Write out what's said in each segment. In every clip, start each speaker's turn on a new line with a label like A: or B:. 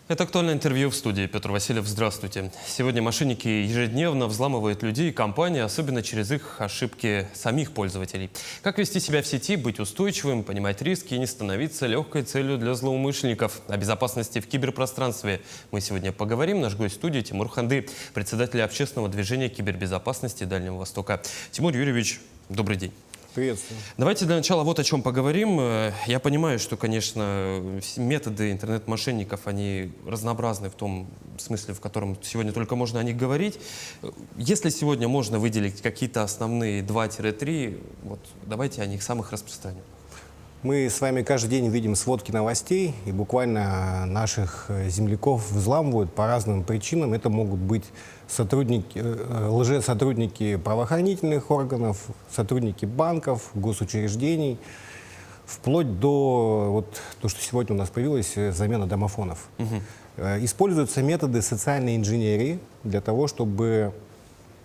A: Это актуальное интервью в студии. Петр Васильев, здравствуйте. Сегодня мошенники ежедневно взламывают людей и компании, особенно через их ошибки самих пользователей. Как вести себя в сети, быть устойчивым, понимать риски и не становиться легкой целью для злоумышленников? О безопасности в киберпространстве мы сегодня поговорим. Наш гость студии Тимур Ханды, председатель общественного движения кибербезопасности Дальнего Востока. Тимур Юрьевич, добрый день.
B: Приветствую.
A: Давайте для начала вот о чем поговорим. Я понимаю, что, конечно, методы интернет-мошенников, они разнообразны в том смысле, в котором сегодня только можно о них говорить. Если сегодня можно выделить какие-то основные 2-3, вот давайте о них самых распространенных.
B: Мы с вами каждый день видим сводки новостей, и буквально наших земляков взламывают по разным причинам. Это могут быть лжесотрудники правоохранительных органов, сотрудники банков, госучреждений, вплоть до вот то, что сегодня у нас появилась замена домофонов. Используются методы социальной инженерии для того, чтобы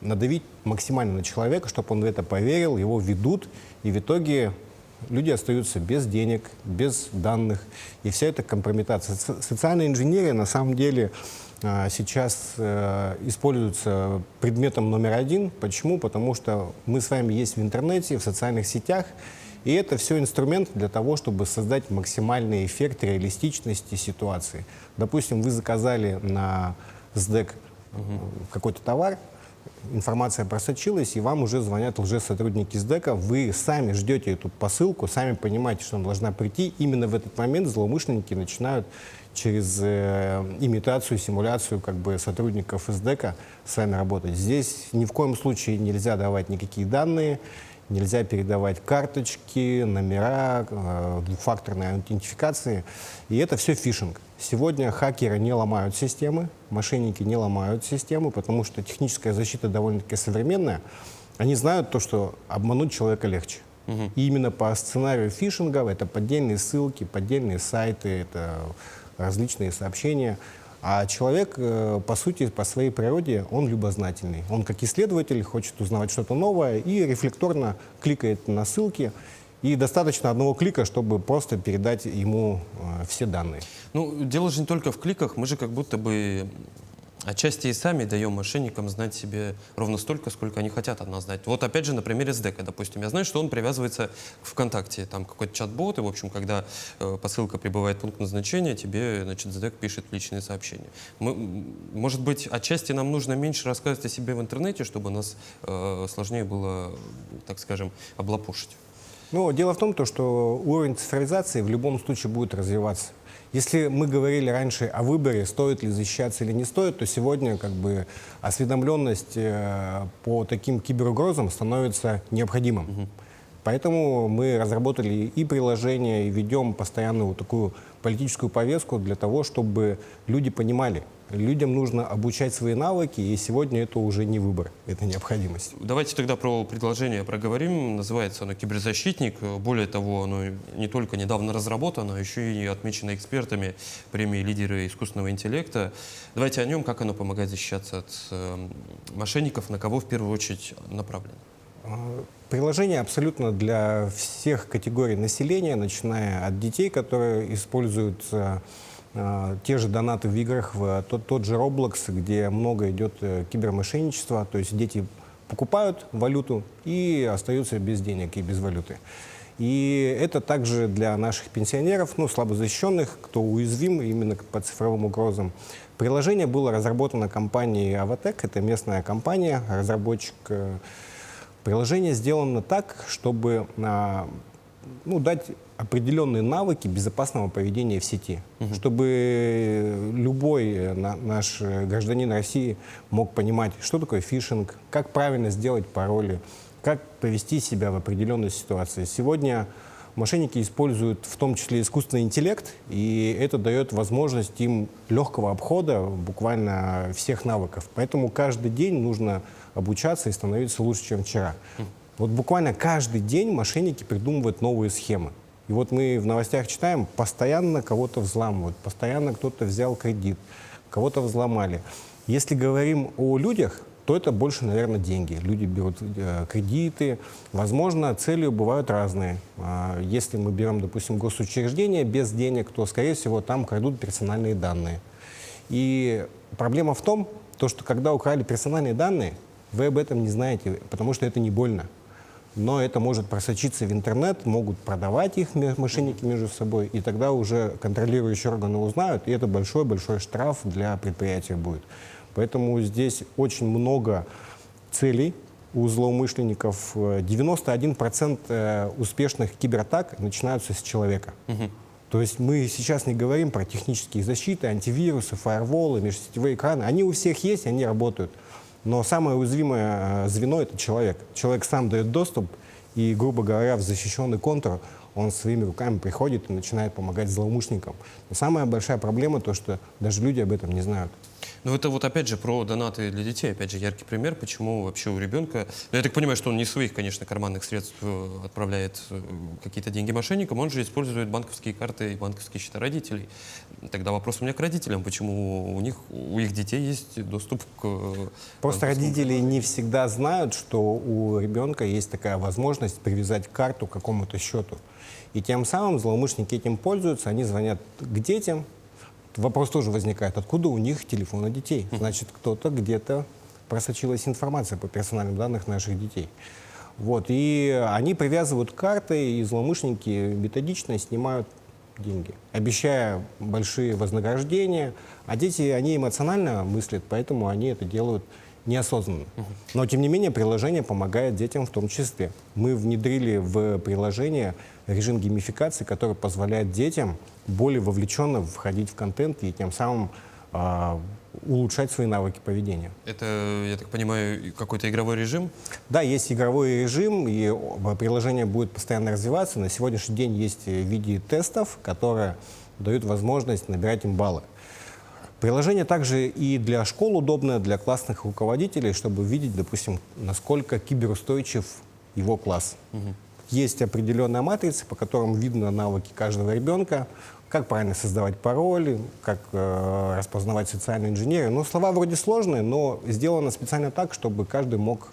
B: надавить максимально на человека, чтобы он в это поверил, его ведут, и в итоге люди остаются без денег, без данных, и вся эта компрометация. Социальная инженерия на самом деле сейчас используется предметом номер один. Почему? Потому что мы с вами есть в интернете, в социальных сетях, и это все инструмент для того, чтобы создать максимальный эффект реалистичности ситуации. Допустим, вы заказали на СДЭК какой-то товар, информация просочилась, и вам уже звонят лжесотрудники СДЭКа. Вы сами ждете эту посылку, сами понимаете, что она должна прийти. Именно в этот момент злоумышленники начинают через имитацию, симуляцию сотрудников СДЭКа с вами работать. Здесь ни в коем случае нельзя давать никакие данные, нельзя передавать карточки, номера, двухфакторной аутентификации. И это все фишинг. Сегодня хакеры не ломают системы, мошенники не ломают системы, потому что техническая защита довольно-таки современная. Они знают то, что обмануть человека легче. И именно по сценарию фишинга это поддельные ссылки, поддельные сайты, это различные сообщения. А человек, по сути, по своей природе, он любознательный. Он, как исследователь, хочет узнавать что-то новое и рефлекторно кликает на ссылки. И достаточно одного клика, чтобы просто передать ему все данные.
A: Ну, дело же не только в кликах. Мы же как будто бы отчасти и сами даем мошенникам знать себе ровно столько, сколько они хотят от нас знать. Вот опять же на примере СДЭКа, допустим. Я знаю, что он привязывается к ВКонтакте. Там какой-то чат-бот, и, в общем, когда посылка прибывает в пункт назначения, тебе, значит, СДЭК пишет личные сообщения. Может быть, отчасти нам нужно меньше рассказывать о себе в интернете, чтобы нас сложнее было, так скажем, облапошить.
B: Ну, дело в том, что уровень цифровизации в любом случае будет развиваться. Если мы говорили раньше о выборе, стоит ли защищаться или не стоит, то сегодня осведомленность по таким киберугрозам становится необходимым. Поэтому мы разработали и приложение, и ведем постоянную такую политическую повестку для того, чтобы люди понимали. Людям нужно обучать свои навыки, и сегодня это уже не выбор, это необходимость.
A: Давайте тогда про предложение проговорим. Называется оно «Киберзащитник». Более того, оно не только недавно разработано, но еще и отмечено экспертами премии «Лидеры искусственного интеллекта». Давайте о нем, как оно помогает защищаться от мошенников, на кого в первую очередь направлено.
B: Приложение абсолютно для всех категорий населения, начиная от детей, которые используют те же донаты в играх, в тот же Roblox, где много идет кибермошенничества, то есть дети покупают валюту и остаются без денег и без валюты. И это также для наших пенсионеров, слабозащищенных, кто уязвим именно по цифровым угрозам. Приложение было разработано компанией Avotec, это местная компания, разработчик. Приложение сделано так, чтобы дать определенные навыки безопасного поведения в сети, чтобы любой наш гражданин России мог понимать, что такое фишинг, как правильно сделать пароли, как повести себя в определенной ситуации. Сегодня мошенники используют в том числе искусственный интеллект, и это дает возможность им легкого обхода буквально всех навыков. Поэтому каждый день нужно обучаться и становиться лучше, чем вчера. Вот буквально каждый день мошенники придумывают новые схемы. И вот мы в новостях читаем, постоянно кого-то взламывают, постоянно кто-то взял кредит, кого-то взломали. Если говорим о людях, то это больше, наверное, деньги. Люди берут кредиты. Возможно, целью бывают разные. Если мы берем, допустим, госучреждение без денег, то, скорее всего, там крадут персональные данные. И проблема в том, то, что когда украли персональные данные, вы об этом не знаете, потому что это не больно. Но это может просочиться в интернет, могут продавать их мошенники между собой, и тогда уже контролирующие органы узнают, и это большой-большой штраф для предприятия будет. Поэтому здесь очень много целей у злоумышленников. 91% успешных кибератак начинаются с человека. То есть мы сейчас не говорим про технические защиты, антивирусы, фаерволы, межсетевые экраны. Они у всех есть, они работают. Но самое уязвимое звено — это человек. Человек сам дает доступ, и, грубо говоря, в защищенный контур он своими руками приходит и начинает помогать злоумышленникам. Но самая большая проблема то, что даже люди об этом не знают.
A: Ну, это вот опять же про донаты для детей, опять же, яркий пример, почему вообще у ребенка, ну, я так понимаю, что он не своих, конечно, карманных средств отправляет какие-то деньги мошенникам, он же использует банковские карты и банковские счета родителей. Тогда вопрос у меня к родителям, почему у их детей есть доступ к...
B: Просто родители не всегда знают, что у ребенка есть такая возможность привязать карту к какому-то счету. И тем самым злоумышленники этим пользуются, они звонят к детям. Вопрос тоже возникает, откуда у них телефоны детей? Значит, кто-то где-то просочилась информация по персональным данным наших детей. Вот, и они привязывают карты, и злоумышленники методично снимают деньги, обещая большие вознаграждения. А дети, они эмоционально мыслят, поэтому они это делают неосознанно. Но, тем не менее, приложение помогает детям в том числе. Мы внедрили в приложение режим геймификации, который позволяет детям более вовлеченно входить в контент и тем самым улучшать свои навыки поведения.
A: Это, я так понимаю, какой-то игровой режим?
B: Да, есть игровой режим, и приложение будет постоянно развиваться. На сегодняшний день есть в виде тестов, которые дают возможность набирать им баллы. Приложение также и для школ удобно, для классных руководителей, чтобы видеть, допустим, насколько киберустойчив его класс. Есть определенная матрица, по которым видно навыки каждого ребенка, как правильно создавать пароли, как распознавать социальную инженерию. Ну, слова вроде сложные, но сделано специально так, чтобы каждый мог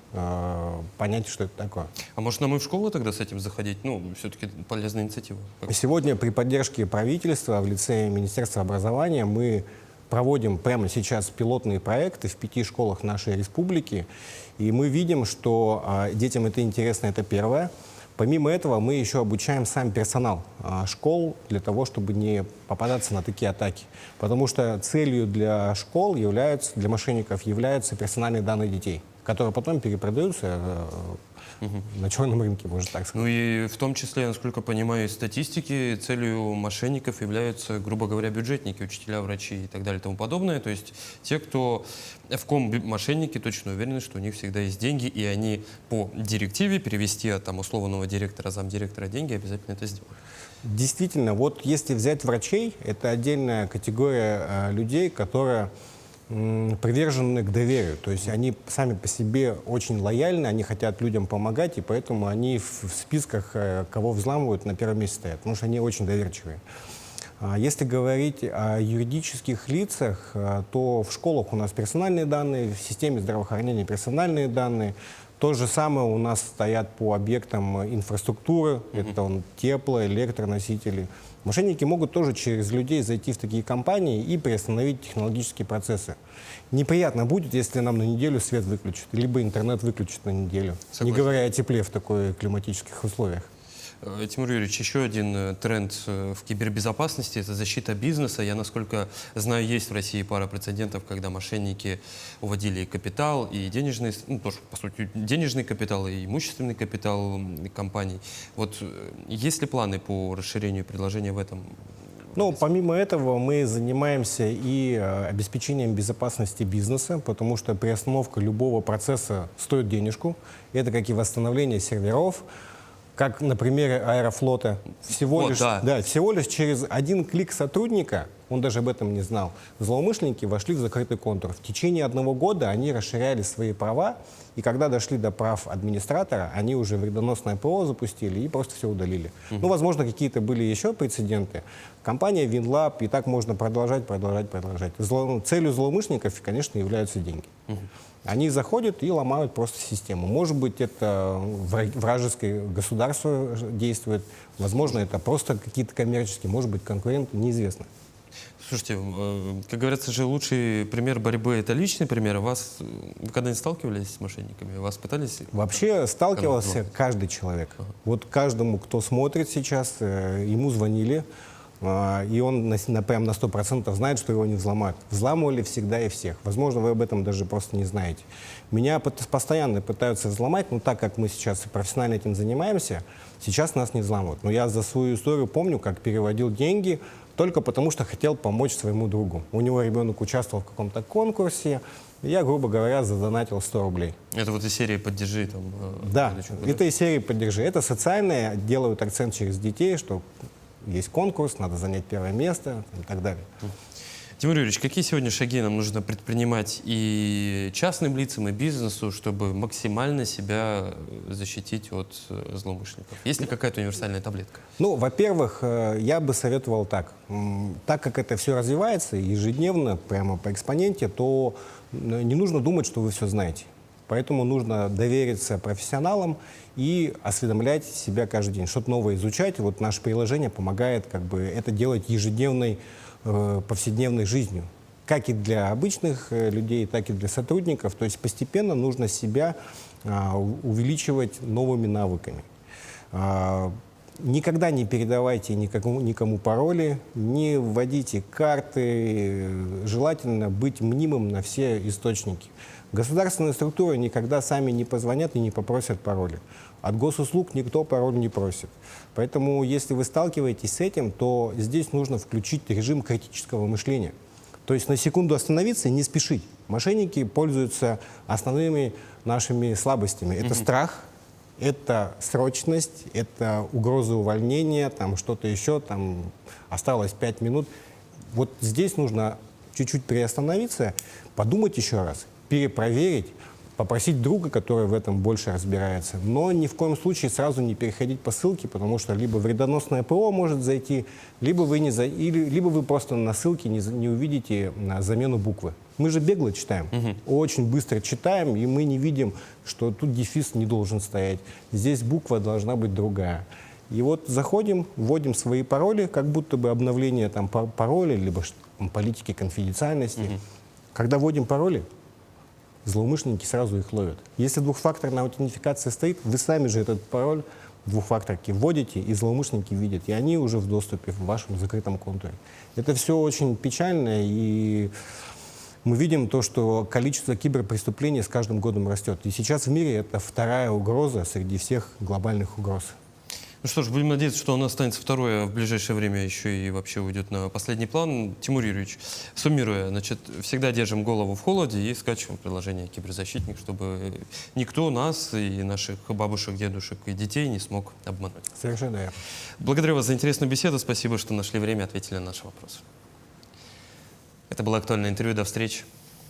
B: понять, что это такое.
A: А может, нам и в школу тогда с этим заходить? Ну, все-таки полезная инициатива.
B: Сегодня при поддержке правительства в лице Министерства образования мы проводим прямо сейчас пилотные проекты в 5 школах нашей республики, и мы видим, что детям это интересно, это первое. Помимо этого, мы еще обучаем сам персонал школ для того, чтобы не попадаться на такие атаки. Потому что целью для школ для мошенников являются персональные данные детей, которые потом перепродаются на черном рынке, можно так сказать.
A: Ну и в том числе, насколько понимаю, из статистики, целью мошенников являются, грубо говоря, бюджетники, учителя, врачи и так далее и тому подобное. То есть те, в ком мошенники точно уверены, что у них всегда есть деньги, и они по директиве перевести от условного директора, замдиректора деньги обязательно это сделают.
B: Действительно, вот если взять врачей, это отдельная категория людей, которые привержены к доверию. То есть они сами по себе очень лояльны, они хотят людям помогать, и поэтому они в списках, кого взламывают, на первом месте стоят, потому что они очень доверчивые. Если говорить о юридических лицах, то в школах у нас персональные данные, в системе здравоохранения персональные данные. То же самое у нас стоят по объектам инфраструктуры, это тепло, электроносители. Мошенники могут тоже через людей зайти в такие компании и приостановить технологические процессы. Неприятно будет, если нам на неделю свет выключат, либо интернет выключат на неделю. Согласен. Не говоря о тепле в таких климатических условиях.
A: Тимур Юрьевич, еще один тренд в кибербезопасности – это защита бизнеса. Я, насколько знаю, есть в России пара прецедентов, когда мошенники уводили капитал и денежный, тоже, по сути, денежный капитал и имущественный капитал компаний. Вот есть ли планы по расширению предложения в этом?
B: Ну, помимо этого, мы занимаемся и обеспечением безопасности бизнеса, потому что приостановка любого процесса стоит денежку. Это как и восстановление серверов. Как на примере Аэрофлота. Всего лишь через один клик сотрудника, он даже об этом не знал, злоумышленники вошли в закрытый контур. В течение 1 года они расширяли свои права, и когда дошли до прав администратора, они уже вредоносное ПО запустили и просто все удалили. Ну, возможно, какие-то были еще прецеденты. Компания WinLab, и так можно продолжать. Целью злоумышленников, конечно, являются деньги. Они заходят и ломают просто систему. Может быть, это вражеское государство действует, возможно, это просто какие-то коммерческие, может быть, конкуренты, неизвестно.
A: Слушайте, как говорится же, лучший пример борьбы — это личный пример. Вы когда-нибудь сталкивались с мошенниками? Вас пытались?
B: Вообще сталкивался каждый человек. Вот каждому, кто смотрит сейчас, ему звонили, и он прям на 100% знает, что его не взломают. Взламывали всегда и всех. Возможно, вы об этом даже просто не знаете. Меня постоянно пытаются взломать, но так как мы сейчас профессионально этим занимаемся, сейчас нас не взламывают. Но я за свою историю помню, как переводил деньги только потому, что хотел помочь своему другу. У него ребенок участвовал в каком-то конкурсе, и я, грубо говоря, задонатил 100 рублей.
A: Это вот из серии «Поддержи». Там,
B: Да,
A: или что-то,
B: это из серии «Поддержи». Это социальное, делают акцент через детей, что есть конкурс, надо занять первое место и так далее.
A: Тимур Юрьевич, какие сегодня шаги нам нужно предпринимать и частным лицам, и бизнесу, чтобы максимально себя защитить от злоумышленников? Есть ли какая-то универсальная таблетка?
B: Ну, во-первых, я бы советовал так. Так как это все развивается ежедневно, прямо по экспоненте, то не нужно думать, что вы все знаете. Поэтому нужно довериться профессионалам и осведомлять себя каждый день, что-то новое изучать. Вот наше приложение помогает как бы это делать ежедневной, повседневной жизнью. Как и для обычных людей, так и для сотрудников. То есть постепенно нужно себя увеличивать новыми навыками. Никогда не передавайте никому пароли, не вводите карты. Желательно быть мнимым на все источники. Государственные структуры никогда сами не позвонят и не попросят пароли. От госуслуг никто пароль не просит. Поэтому, если вы сталкиваетесь с этим, то здесь нужно включить режим критического мышления. То есть на секунду остановиться и не спешить. Мошенники пользуются основными нашими слабостями. Это страх, это срочность, это угроза увольнения, там что-то еще, там осталось 5 минут. Вот здесь нужно чуть-чуть приостановиться, подумать еще раз, перепроверить, попросить друга, который в этом больше разбирается, но ни в коем случае сразу не переходить по ссылке, потому что либо вредоносное ПО может зайти, либо вы, либо вы просто на ссылке не увидите замену буквы. Мы же бегло читаем, очень быстро читаем, и мы не видим, что тут дефис не должен стоять, здесь буква должна быть другая. И вот заходим, вводим свои пароли, как будто бы обновление там, пароля, либо политики конфиденциальности. Когда вводим пароли, злоумышленники сразу их ловят. Если двухфакторная аутентификация стоит, вы сами же этот пароль двухфакторки вводите, и злоумышленники видят, и они уже в доступе в вашем закрытом контуре. Это все очень печально, и мы видим то, что количество киберпреступлений с каждым годом растет. И сейчас в мире это вторая угроза среди всех глобальных угроз.
A: Ну что ж, будем надеяться, что он останется второе, а в ближайшее время еще и вообще уйдет на последний план. Тимур Юрьевич, суммируя, значит, всегда держим голову в холоде и скачиваем приложение «Киберзащитник», чтобы никто нас и наших бабушек, дедушек и детей не смог обмануть.
B: Совершенно верно.
A: Благодарю вас за интересную беседу. Спасибо, что нашли время и ответили на наши вопросы. Это было актуальное интервью. До встречи.